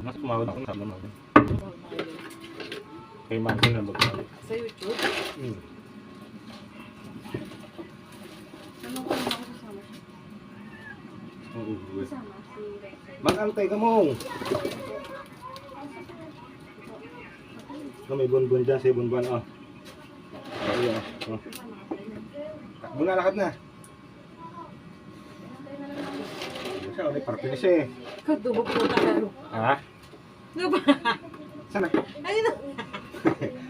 Mas kumawad ako ng naman. Kay Manson na magkakalit. Sa YouTube? Ano ko naman ako kasama? Oo. Kasama si Rexel. Mag-antay ka mo! May bunbun dyan, sa bunbun, oh. Ayan, oh. Takbo na, lakad na. Siya, ulit, parte na siya eh. Kadubo po tayo. Ha? Ano ba? Sana? Ayun na.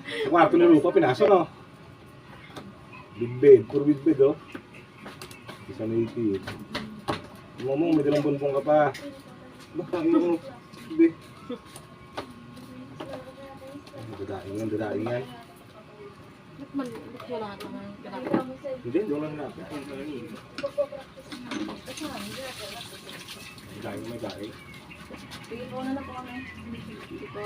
Sa kwarto ni Rupa, pinaso, no? Big bed, puro big bed, oh. Isa na iti, eh. Ngomong, may dalang bunbun ka pa. Baka, ano, big. Dadaing yan. Ba't wala ka naman pinaka? Hindi, doon lang natin. May daing. Sige po na lang po kami. Sige po.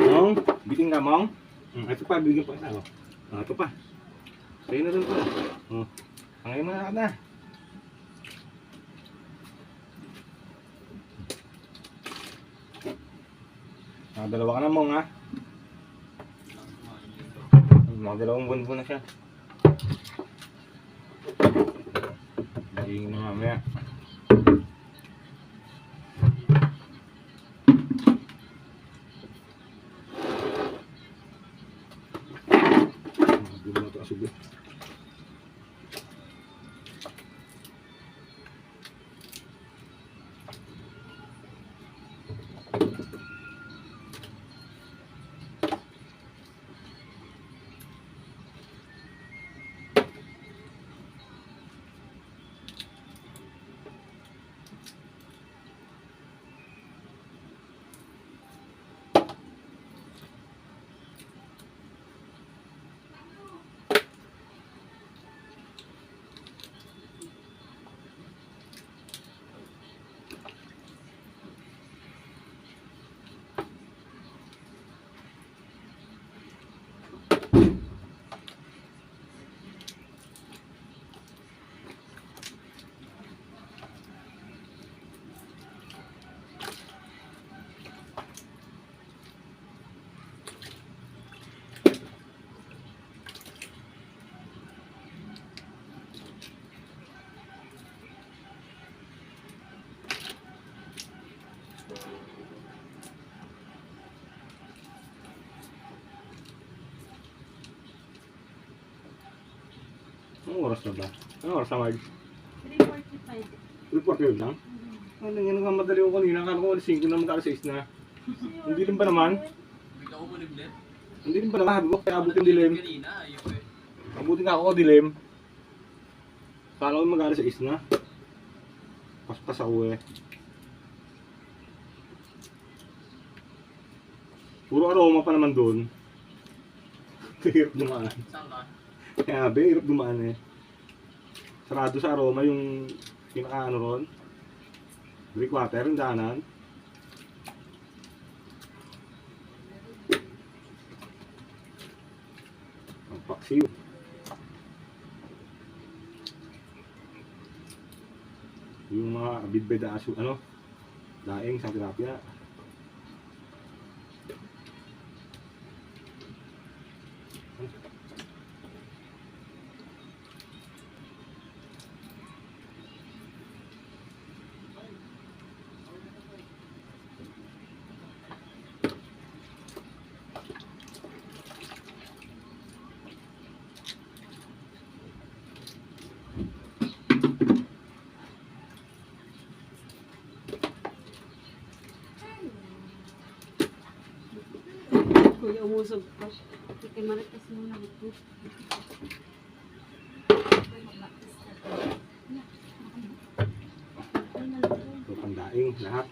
Mong, biting ka, Mong? Ito pa, bigyan pa isa, oh. Ito pa. Sa'yo na dun pa. Oh. Angay mo na. Dalawa ka na, Mong, ha? Mga dalawang bunbun na siya. Bigyan na mamaya. Sige. Anong oras na ba? Anong oras na, Marge? 3:45. 3:45 lang? Ano yan nga madali ko kanina. Akala ko 5 na magkala 6 na. Hindi rin ba naman? Hindi rin ba naman? Habi ko kaya abutin dilim. Abutin ka ako dilim. Akala ko magkala 6 na. Paspas ako eh. Puro aroma pa naman doon. Hirap dumaan. Saan ka? Kaya be, hirap dumaan eh. Sarado sa aroma yung pinaka-ano ron. Breakwater, yung daanan. Ang paksiw. Yung mga bidbed na aso, ano? Daing sa tilapia. Kuya, umusog pa. Kay Marites muna ito. Ito pandaing lahat.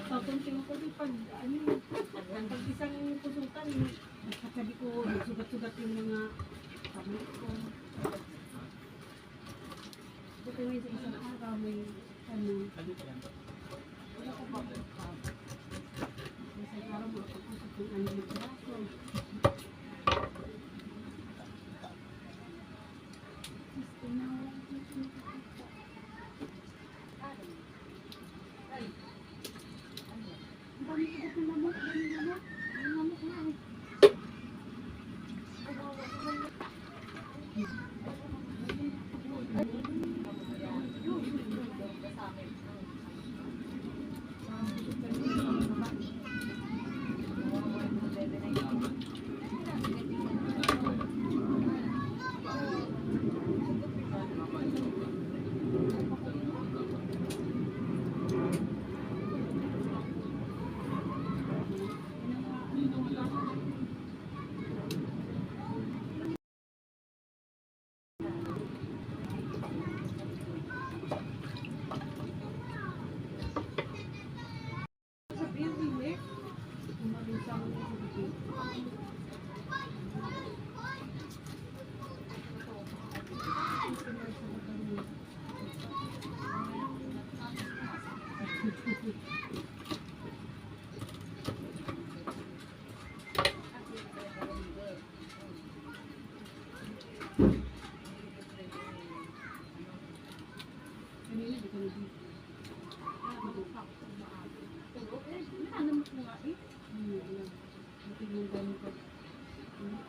Papunting ko din pag isang kusultan, sabi ko, sugat-sugat yung mga kamay ko. Buti may sa isang araw, may wala ko ba? Isang araw, makapagkusap ng anong braso.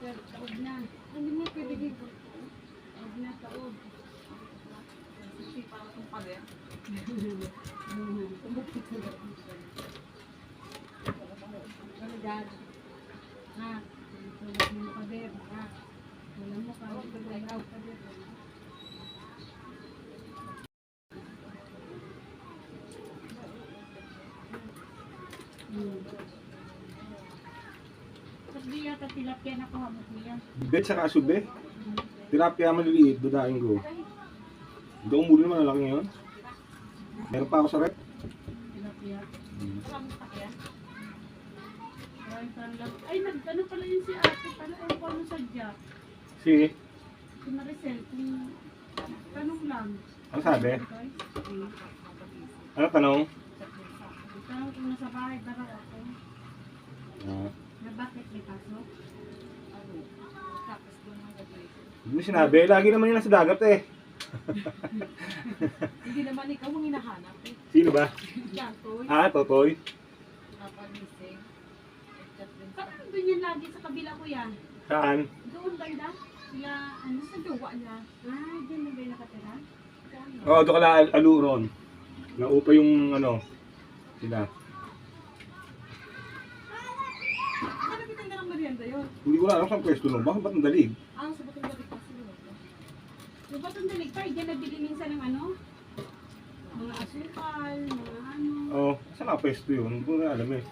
Taob na. Hindi mo pwede dito. Taob na, taob. Kasi parang itong pader. Kalagad. Ha? Tulad mo pader. Ha? Wala mo ka. Pag-ayaw pader. Di yata tilapia na kuhamot niya. Bibet sa kasube. Tilapia maliliit, dudaing ko. Hindi ko muli naman, malaki yun. Meron pa ako sa rep. Tilapia. Maraming takya. Maraming lang. Ay, ano pala yun si ate pala. Ay, paano sadya? Si? Si Maricel. Kung tanong lang. Ano sabi? Ano tanong? Tanong kung nasa bahay, parang ako. Na bakit may pasok? Tapos doon ang gagawin. Hindi mo sinabi, lagi naman yun nasa dagat eh. Hindi naman ikaw mong hinahanap eh. Sino ba? Yan, Toy. Ah, Totoy. Napagising. Parang doon yan lagi sa kabila ko yan. Saan? Doon banda. Sila, ano sa jowa niya. Ah, dyan na ba yung nakatira? Oo, doon ka lang aluron. Naupa yung ano, sila. Ano kitang ng merienda yun? Hindi ko alam saan pwesto nun. Bakit ba't ang dalig? Ah, sa Batong Dalig kasi yun. Yung Batong Dalig pa, dyan nabili minsan ng ano? Mga asukal, mga ano. Oo, saan ang pwesto yun? Hindi ko na alam eh.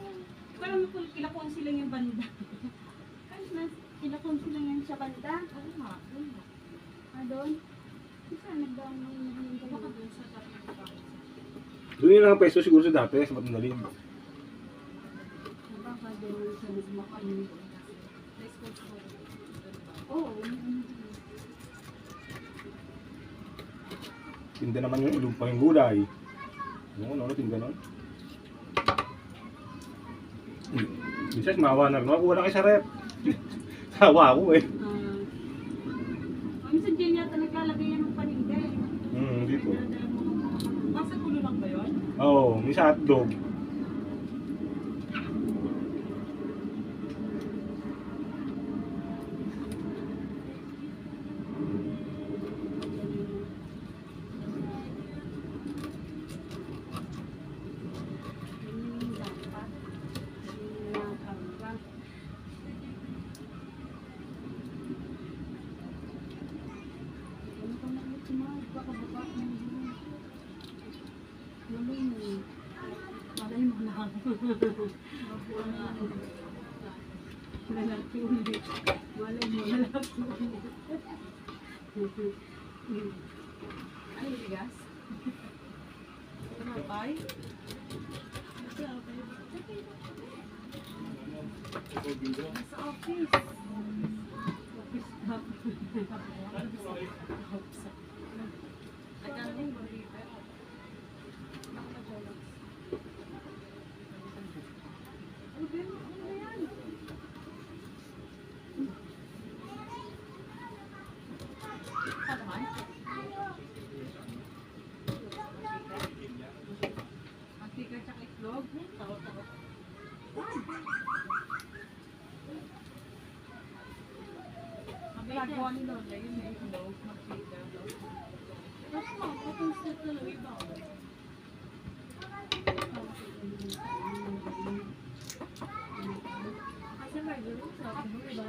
Parang kilakuan sila yung banda. Kahit na kilakuan sila yan sa banda. Oo nga, doon nga. Ah, doon? Saan nagdaang ng baka doon sa tabi. Doon yun ang peso siguro sa dati, sa Matandalim. Baka doon sa mismo kami. Oo. Tinda naman yung ulumpa yung gulay. Ano, tinda nun? Bisas, mawa na rin. Makuha na kayo sa rep. Sawa ako eh. Minsan dyan yata naglalagay yan ng paninda eh. Dito. Nasa kulo lang ba yun? Oo, may sa hotdog. Lalaki ulit. Malay mo, lalaki ulit. Ano yung bigas? Ano pay? Sa office. Office stop. Ginagawa nila na yun na itlog, magpita. Tapos mga set na lang iba. Kasi may gano'n sa akin, diba?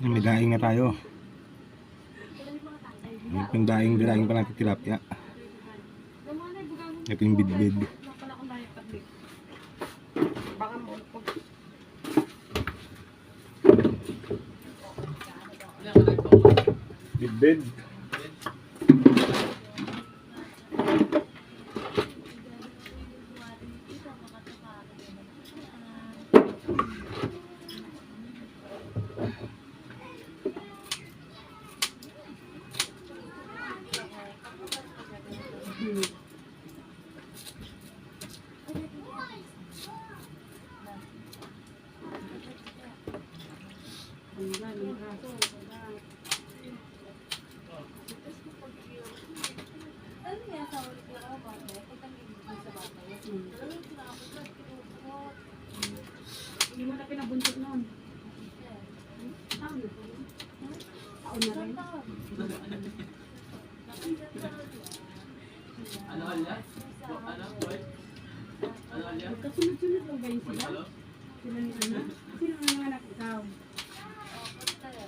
May daing na tayo. Yung daing pa natin tilapia. Ito yung bidbid. Bidbid. Hindi mo na pinabuntot noon. Taon na rin. Ano alya? Ano? Kasunod-sunod lang ba yun sila? Sila ni Ana? Sino ang anak ikaw?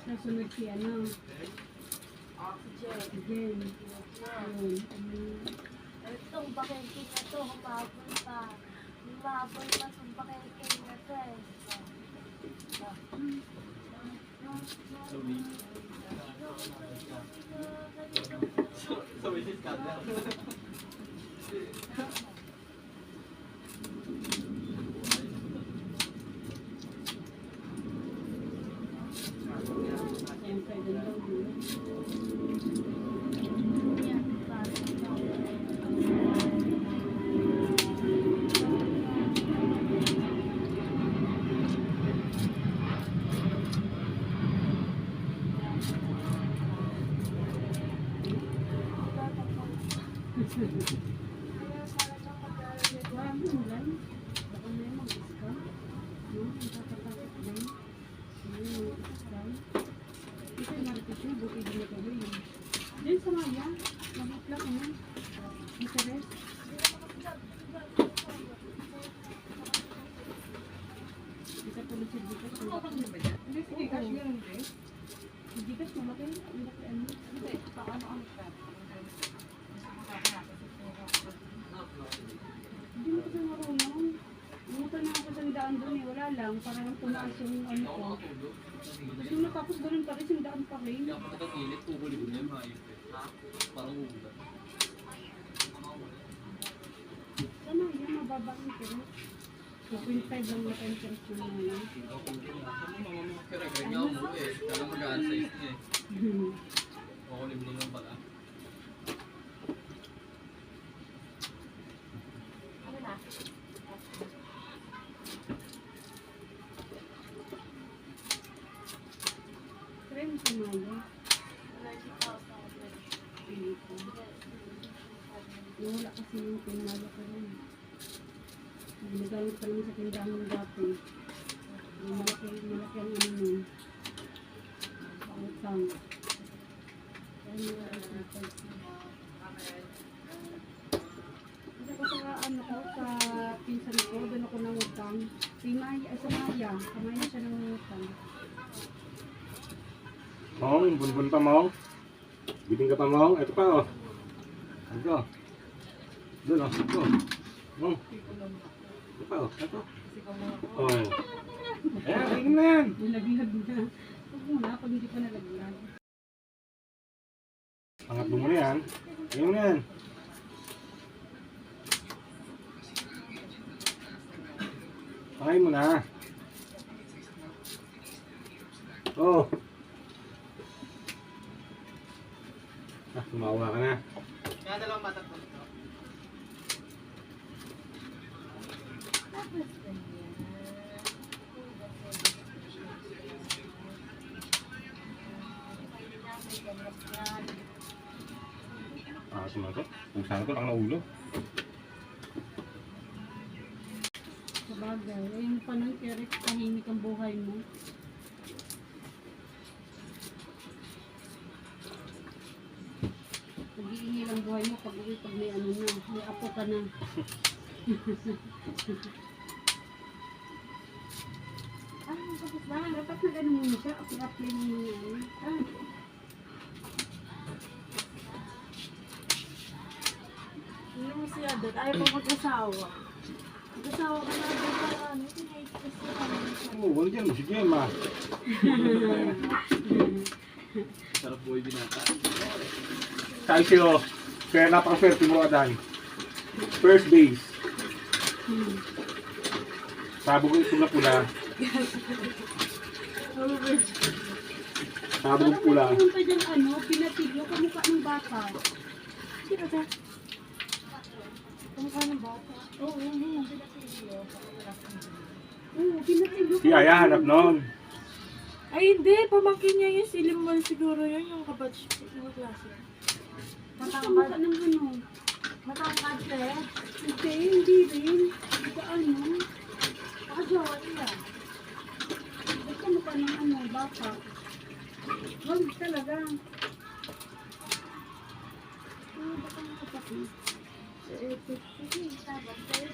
Nasunod si ano? Si Jen. Ito, bakit na to, humabol pa. Humabol pa itong bakit na to eh. So which is Kanda? Kaya talagang mag-aaral Marami mo lang. Baka may mag-iska. No? Nagkakatakot din. Mag-iska. Ito yung maritis yun. Buti din ito yun. Diyan sa Maya. Mabit lang yun. Interes. Isa po lang si Dikas. Hindi, si Dikas yun. Si Dikas malaki. Ang laki ano. Hindi, paano-ano ka? Hindi mo kasi marunong. Umutan na ako sa daan doon eh. Wala lang. Parang tumaas yung ano ko. Tapos nung natapos ganun pa rin, yung daan pa rin. Kaya ako nagkakilit, kukulit ko na yung maayos eh. Ha? Parang ulan. Sana yan, mababa ang interest. 2.5 lang na interest na lang. Kaya nga ako eh. Kaya mag-a-size niya eh. Kukulit mo lang pala. Ano na? Try mo sa Maya. Allergic ako sa Pili ko. Nawala kasi yung pinala ko rin. Ginagamit pa naman sa tindahan ng dati. Yung malaki ang ano nun. Pautang. Kaya nawala ang price niya. Kasi ko sa ano ko, sa pinsan ko, doon ako nangutang. Si Maya, sa Maya. Sa Maya siya nangutang. Mong, bunbun pa mong. Biting ka pa mong. Ito pa oh. Ito. Doon oh. Ito. Mong. Ito pa oh. Ito. Oh. Ayan, tingin na yan. Nalaglag na. Huwag muna, pag hindi pa nalaglag. Pangatlo mo na yan. Tingin mo na yan. Pakain mo na. Oh. Ah, tumawa ka na. Kaya dalawang batak mo ito. Tapos ganyan. Ah, sumagot. Kung saan ko lang naulo. Sabagay, ayun pa nang Eric, tahimik ang buhay mo. Nag-iingay ang buhay mo pag uwi, pag may ano na, may apo ka na. Ah, tapos ba? Dapat na ganun muna siya, apply mo muna yan. Ah, Hindi mo siya doon. Ayaw pa mag-asawa. Mag-asawa ka na doon para ano. Tinahit ko siya. Oo, wala dyan. Si Gemma. Sarap buhay binata. Kahit siyo. Kaya napaka-swerte mo ka dahil. First base. Sabog yung pula pula. Sabog yung pula. Parang pumunta dyan ano, pinatigyo, kamukha ng bata. Sino ka? Kumukha ng bata. Oo, hindi. Oo, pinatigyo. Si Aya hanap noon. Ay, hindi. Pamangkin niya yung silimol siguro yun. Yung kabatch. Yung klase. Kamukha ng ano. Matangkad siya. Hindi rin. Hindi ka ano. Nakajawa niya. Ba't kamukha ng ano, bata. Wag talaga. Baka nakapatid. Sige, sabat. Kaya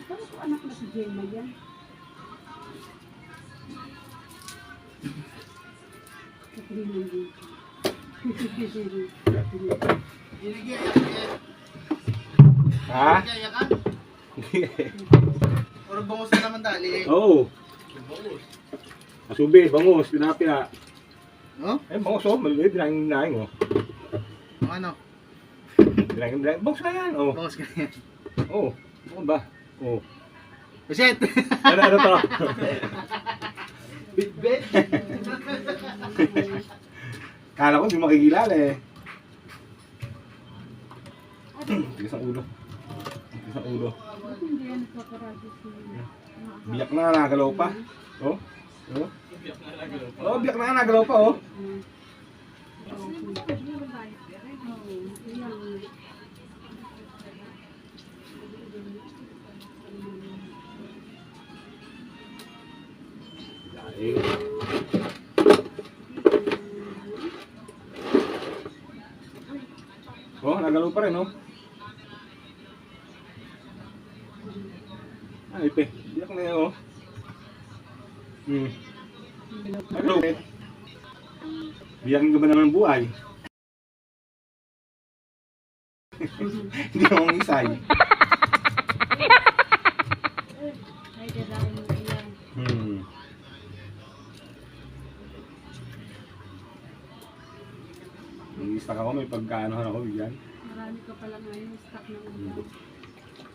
Parang ko anak na si Gemma yan. Katrinan dito. Ha? Kaya ka? Or bangos na naman dali. Oo. Bangos. Asubi, bangus, pinapia. No? Eh, bangus oh. Maliit, dinahing oh. Ano? Dinahing. Bangus na yan oh. Bangos ka yan. Oo. Ano ba? Oo. Shit! Ano to? Bit-bit! Kala ko hindi makikilala eh. Tigas ang ulo. Tigas ang ulo. Ba't hindi yan nagpaparati si... Biyak na, nagalaw pa. Oh. Oh. Biyak na nagalaw pa. Oh, biyak na, nagalaw pa, oh. Daing. Oh, nagalaw pa rin, oh. Ay, pe. Biyak na yan, oh. Nagalaw, pe. Biyakin ka ba naman ng buhay? Hindi akong isay. Ay, kailangan mo iyan. Nag-i-stack ako, may pagkaanohan ako, bigyan. Marami ka pala ngayon, stock ng ulam.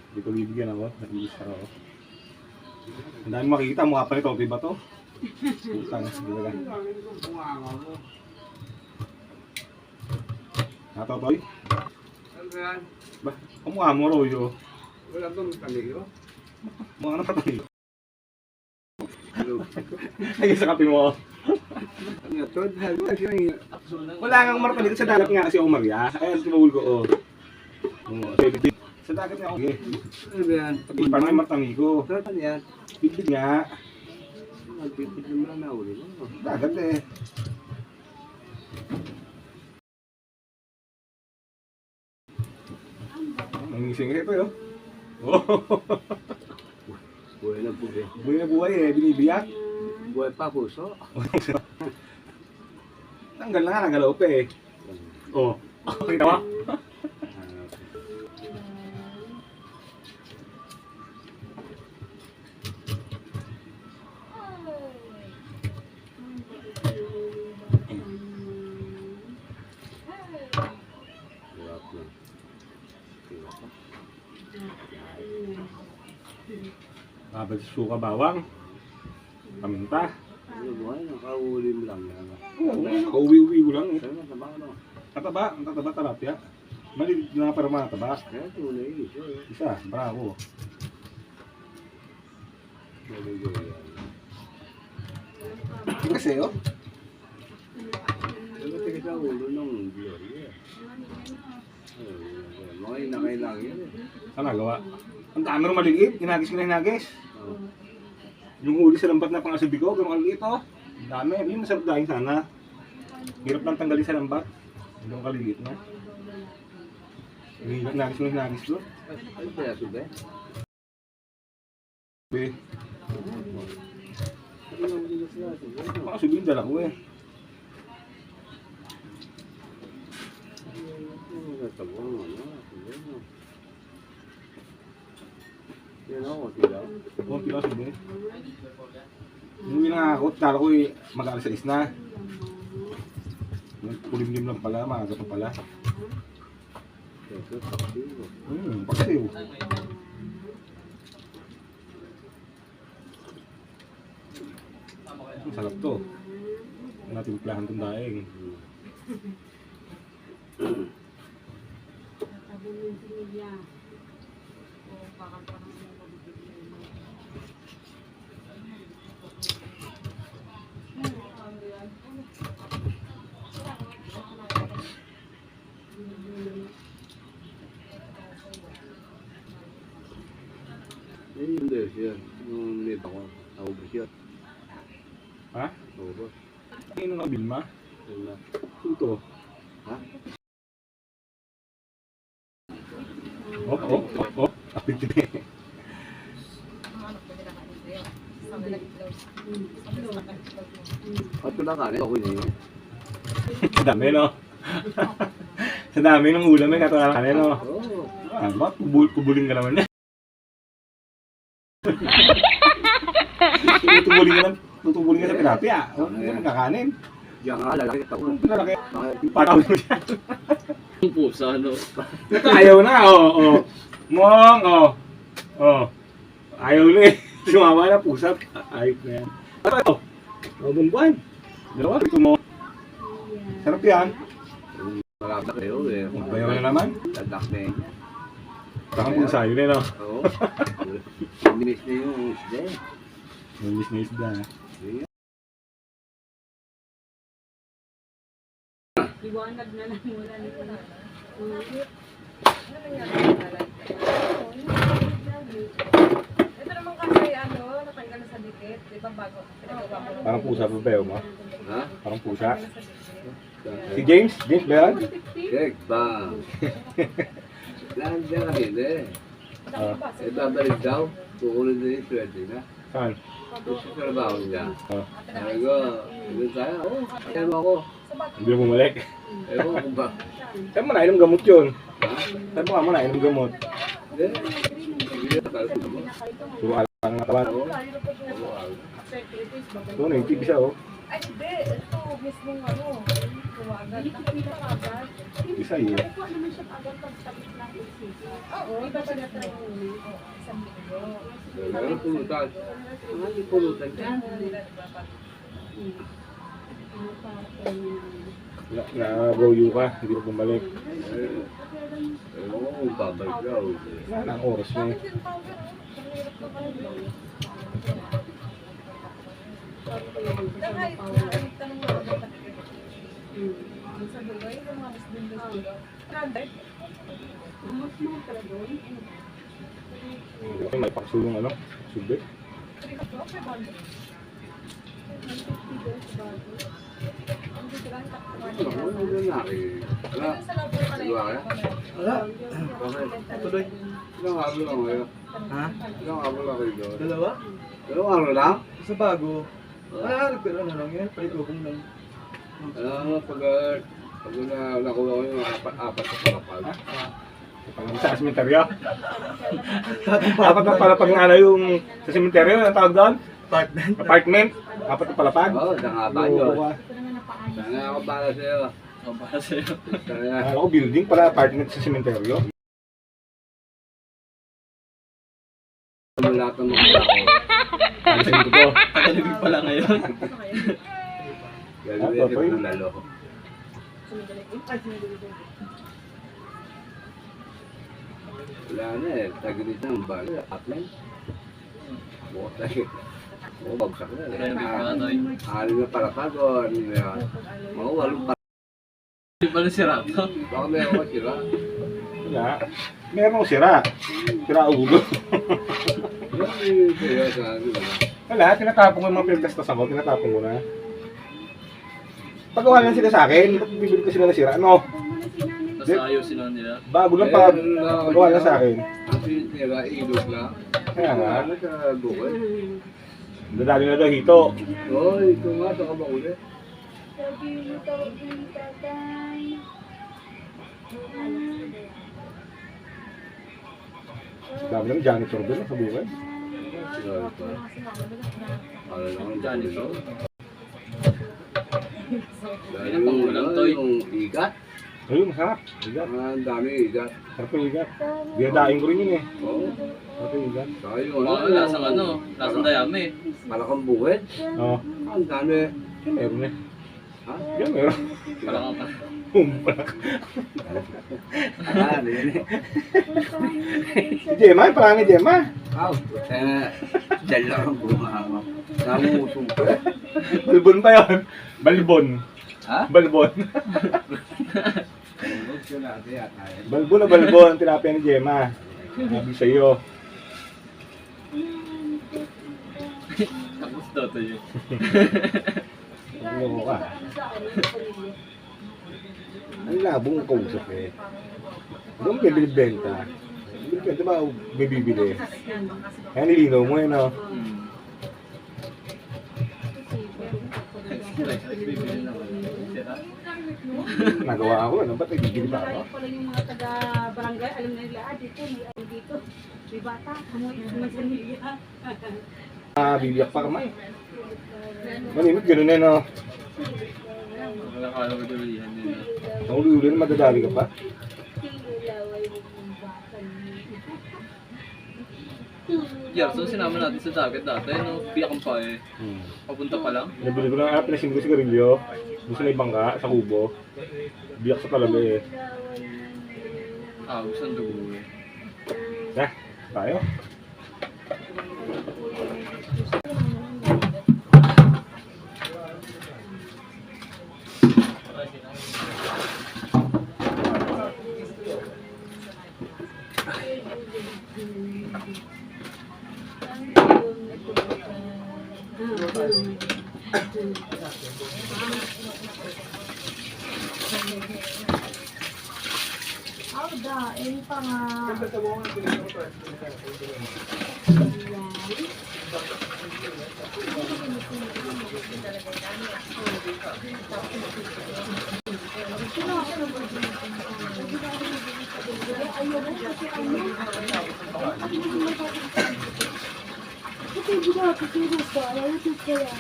Hindi ko bibigyan ako, nag-i-stack ako. Ang dami makikita, mukha pa nito, diba to? Putang, di ba gan? Natotoy? Ano yan? Ba, kumukha mo, Royo. Wala bang kanilo? Mukha na patoy. Ano? Ay, sa kape mo. Ano to? Wala kang marka dito sa dagat nga kasi ako Maria. Ayan, tinawul ko, oh. Oo, sa dagat nga ako. Ano ba yan? Parang may martami ko. Ano yan? Biglig nga. Nagpipit naman na uli mo. Dagat eh. Nangising ito eh, oh. Oh. Buhay na buhay. Buhay na buhay eh, binibiyak. Buhay pa puso. Tanggal na nga, nagalaw pa eh. Oh, kita mo? Hirap na. Hirap pa. Babag suka bawang. Paminta. Ano buhay? Nakaulim lang yan. Oo, kauwi-uwi ko lang eh. Saan na ba ano? Tataba, ang tataba talapia. Maliit na para mataba. Kaya tunay isa eh. Isa, bravo. Maligay yan. Kasi oh. Ano tingin sa ulo ng Gloria? Mga inakay lang yan eh. Saan nagawa? Ang dami rin maliit, hinagis ko na hinagis. Oh. Yung huli sa lambat na pangasubi ko, gano'ng kaliit oh. Ang dami, yun masarap dahil sana. Hirap lang tanggalin sa lambat. Gano'ng kaliit na. Hinagis ko na hinagis ko. Ano kaya sube? Be, Ano yung bigas na sube? pangasubi yung dala ko eh. Ano yung tabong ano? Sube mo. Yan ako, sila. Kung pinasubi. Umuwi na ako, kala ko eh, mag-alas 6 na. Kulimlim lang pala, maaga pa pala. Ito, takbo. Paksiw. Ang sarap to. Natimplahan itong daing. Tatabon yung sinilya. O, baka parang ano mabibigyan mo. Hindi siya. Yung nito ko. Naubos yun. Ha? Naubos. Ano nga Bilma? Yun na. Ito. Ha? Apit din eh. At pinakanin, ako yun eh. Sa dami no? Sa dami ng ulam eh, katulad ka no? Oo. Ah, ba? Pubulin ka naman yan. Tutubulin ka sa tilapia. Hindi ka magkakanin. Diyan nga, lalaki ka ako. Lalaki. Patawin mo dyan. Ang pusa, no? Ayaw na, oh. Mong, oh. Ayaw na eh. Sumama na, pusat. Ayos na yan. Ano ito? Buwan. Dalawa, ito mo. Sarap yan. Malapit kayo eh. Bayaw na naman. Tadak na yun. Parang pusa yun eh, no? Oo. Binis na yung isda eh. Mabilis na isda. Liwanag na lang mula nito na. Ito naman kasi ano, natanggal na sa dikit. Di ba bago? Pinagawa ko. Parang pusa pa ba mo? Ha? Parang pusa. Si James? James ba yan? Check ba? Lahat dyan kanina eh. Eh, babalik daw. Kukunin din yung swerte na. Saan? Gusto sa trabaho niya. Oh. Sabi ko, doon tayo. Oo, kaya mo ako. Hindi mo bumalik. Ewan ko ba? Saan mo nainom gamot yun? Ha? Saan mo nga mo nainom gamot? Hindi. Hindi na kalpo mo. Sumakala ka ng katawan. Oo. So, native siya oh. Ay, hindi. Ito, mismong ano. Tuwagan. Nakita ka agad. Isa yun. Nakuha naman siya agad pag tapos ng isip. Oo, iba pa na ito. Isang linggo. Meron pulutan. Ano pulutan ka? Na-go ka, hindi ka bumalik. Ewan ko kung babalik daw. Wala na ang oras niya eh. Bakit yung powder? Ang hirap na pala yun. Kahit tanong mo ba patikit? Sa Dubai, yung mga mas din sa Dubai. Standard? Mas mga pala doon. Okay, may pakasulong ano? Subit. 3 ka po, 500. Ano yung lalaki? Wala. Sa labo ka na Diba kaya? Wala. Bakit? Tuloy. Ilang araw lang kayo? Ha? Ilang araw lang kayo doon? Dalawa? Dalawang araw lang? Sa bago. Ah, pero ano lang yan? Palikubong lang. Alam mo, pag nakuha ko yung apat sa palapag. Sa sementeryo? Apat na palapag nga na yung sa sementeryo, ang tawag doon? Apartment. Apartment? Apat na palapag? Oo, dangaba Oo, yun. ka. Sana ako para sa'yo. Ang para sa'yo. Sana. Akala ko building para apartment sa sementeryo. Ano lahat ng mga tao. Alisin ko to. Tagalibig pala ngayon. Gagawin Totoy. ko lalo. Wala na eh. Tagilit na ang bali. Atlan. Bukas tayo. Oo, bagsak na. Tagalibig pala tayo. Alim na palapag o ano na yan. Mga walong palapag. Hindi pala si Rato. Baka may ako sila. Wala. Meron ako sira. Sira ulo. Yan kaya sa ano na. Wala, tinatapon ko yung mga pinagtastas ako. Tinatapon ko na. Pagawa lang sila sa akin. Ba't bibili ko sila na sira? Ano? Tapos ayusin lang nila. Bago lang pa. Pagawa lang sa akin. Ang sinitira, ilog na. Kaya nga. Ano sa bukod? Dadali na daw hito. Oo, ito nga, saka mauli. Sabi mo tawag ng tatay. Dami lang janitor doon sa buhay. Sinabi pa. Ano lang ang Janitor. Dahil Yan, pangulam to eh. yung igat. Ayun, masarap. Igat. Ang dami igat. Sarap yung igat. Dinadaing ko rin yun eh. Oo. Sarap yung igat. Saka yung Oo, lasang ano. Lasang dayami. Malakang bukid. Oo. Ang dami. Yan meron eh. Ha? Yan meron. Palakang pa. Humpalak. Ah, hindi. Gemma, parang ni Gemma. Aw, dyan lang ang bunga mo. Namusong pa. Balbon pa yun. Balbon. Ha? Balbon. Balbon na balbon ang tilapia ni Gemma. Sabi sa'yo. Tapos daw to yun. Ano ka? Ang labong kausap eh. Doon bibili-benta. Bibili-benta ba o may bibili? Kaya nilinaw mo eh no? Bibili naman. Sira. Nagawa ako ano? Ba't may bibili pa ako? Kaya pala yung mga taga-barangay, alam na nila, dito, may dito. May bata, kamoy, may sanilya. Bibiyak pa kamay. Malimit ganun eh no? Wala ka alam ko yan nila. Ang uli-uli na madadali ka pa. Gerson, sinama natin sa dagat dati. No? Biyak ang pa eh. Papunta pa lang. Nabili ko lang, pinasin ko si Garillo. Gusto na ibangka sa kubo. Biyak sa talaga eh. Ah, gusto ng dugo eh. Tara, tayo. Ako daing pa nga. Kasi buka ako sino pa, ayaw ito kaya.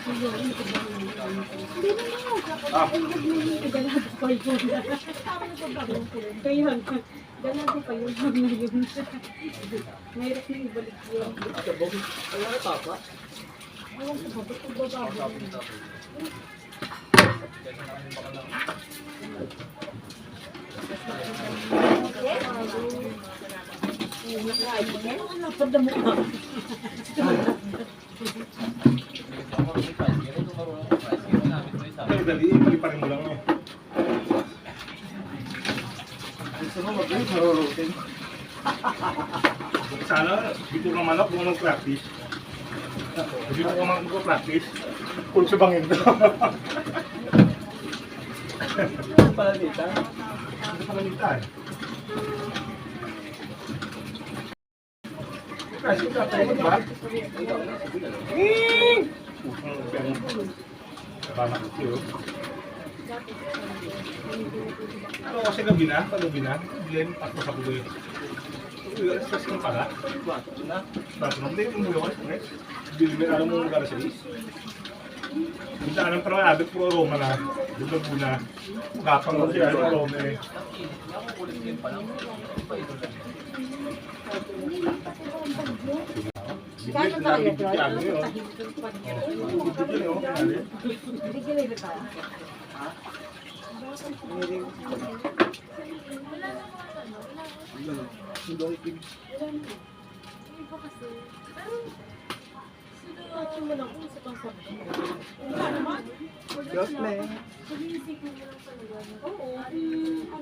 Hindi na yun. Galado pa yun. Mahirap na ibalik yun. Wala na tapa. Alam ko ba, ba't magbababo? Lapad na mukha. Pero dali, hindi pa rin mo lang eh. Gusto mo mag-live, marorotin. Sana, dito ka manok, kung mag-practice. Dito ka mag-practice. Kung sa bangin to. Palalita. Ano pa nalita eh? Kasi ka tayo ba? Panak ko. Ano kasi gabi na? Pagabi na? Bilen, takbo sa kubo yun. Stress ka pala? Bato na. Hindi, kumulo ka stress. Hindi alam mo lugar sa is. Hindi alam pero abit po aroma na. Bulag po na. Gapang mo siya yung aroma eh. Kaya ba kayo, Troy? Bigyan ba tayo?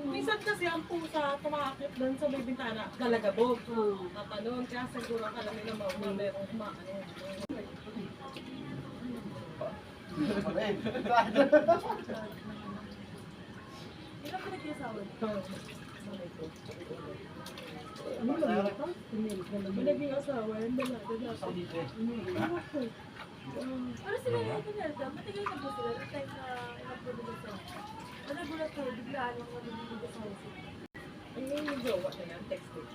Minsan kasi ang pusa tumakit doon sa may bintana, galagabog. Tatalon, kaya siguro akala nila mauna merong kumaano. Ilang pinag-iasawa? Ano ba ito? Pinag-iasawa, yung dala. Pero sila yung pinelda, matagal na ba sila? Yung time na ilang po nila sa... Ano gulat ko, biglaan lang kami dito sa house. Yung jowa na yan, texted.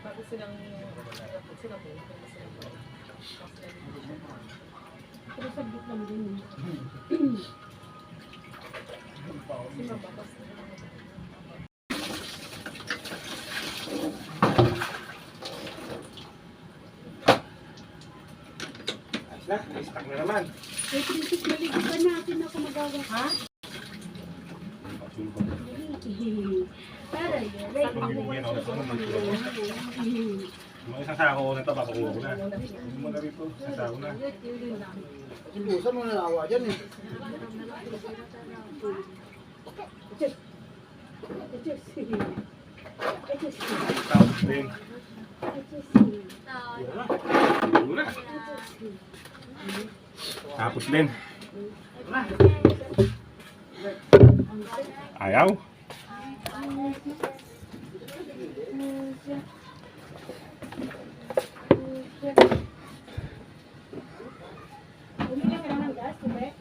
Tapos silang po. Pero sabit lang din. Si Mama, tapos Na, stuck na naman. Ay, princess, maligid pa natin ako magagawa. Ha? Para yun. Bibigyan ako sa mga Yung isang sako na ito, papakuha ko na. Hindi mo na rito, isang sako na. Ibusan mo na nawa dyan eh. Tapos din. Wala. Tapos din. Ayaw. Bumili ka ng gas, diba?